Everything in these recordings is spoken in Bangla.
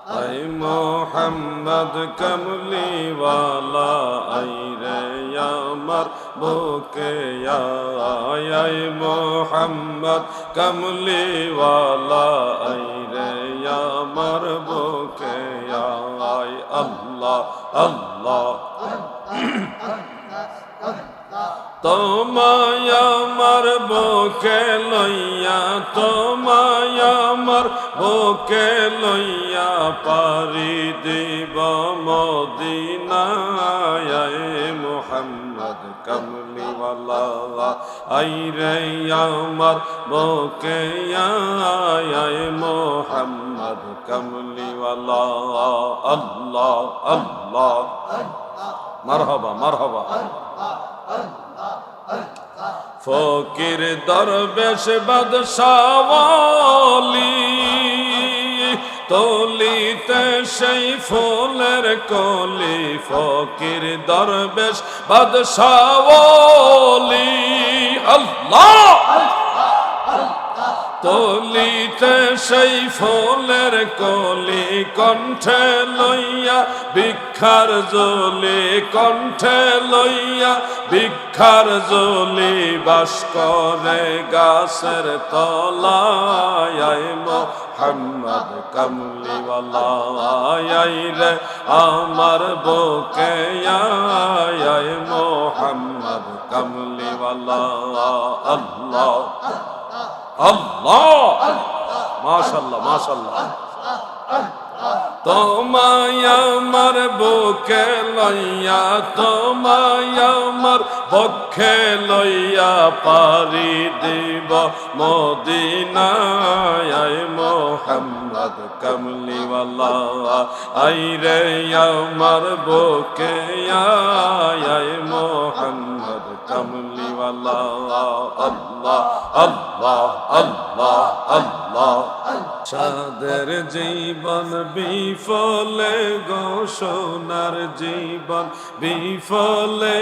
আই মোহাম্মদ কমলি ওয়ালা আই রে আমার বুকে আই মোহাম্মদ কমলি ওয়ালা আই রে আমার বুকে আই আল্লাহ আল্লাহ তোমায় আমার বুকে লইয়া তোমায় আমার বুকে লইয়া পারি দিব মদিনায় মুহাম্মদ কমলি ওয়ালা আই রে আমার বুকে আয় মুহাম্মদ কমলি ওয়ালা আল্লাহ আল্লাহ মারহাবা মারহাবা ফকির দরবেশ বাদশাহ ওয়ালি তলিতে সেই ফুলের কলি ফকির দরবেশ বাদশাহ ওয়ালি আল্লাহ তলিতে সেই ফুলের কলি কণ্ঠে লইয়া ভিক্ষার জলি কণ্ঠে লইয়া ভিক্ষার জলি বাস করে গাছের তলায় মুহাম্মদ কমলি ওয়ালা আই রে আমার বুকে আয় মুহাম্মদ কমলি ওয়ালা আল্লাহ আল্লাহ মাশাআল্লাহ মাশাআল্লাহ তোমায় আমার বুকে লইয়া তোমায় আমার পক্ষে লইয়া পারি দিব মদিনায় মুহাম্মদ কমলি ওয়ালা আই রে আমার বুকে আয় মুহাম্মদ কমলি ওয়ালা আল্লাহ আল্লাহ আল্লাহ আল্লাহ সাদের জীবন বিফলে গো সোনার জীবন বিফলে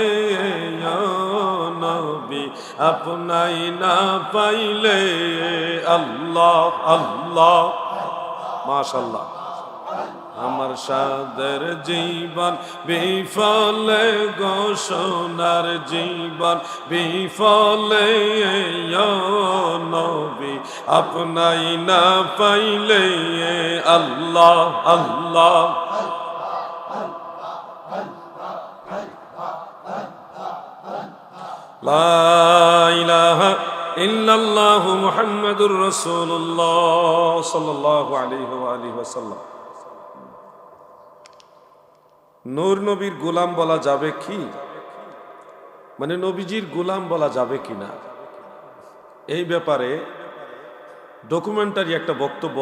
নবী আপনাই না পাইলে আল্লাহ আল্লাহ মাশাআল্লাহ আমার সাদের জীবন বিফলে গো সোনার জীবন বিফলে নবী আপনাই না পাইলে আল্লাহ আল্লাহ লা ইলাহা ইল্লাল্লাহু মুহাম্মাদুর রাসূলুল্লাহ সাল্লাল্লাহু আলাইহি ওয়া আলিহি ওয়াসাল্লাম নূর নবীর গোলাম বলা যাবে কি মানে নবীজির গোলাম বলা যাবে কিনা এই ব্যাপারে ডকুমেন্টারি একটা বক্তব্য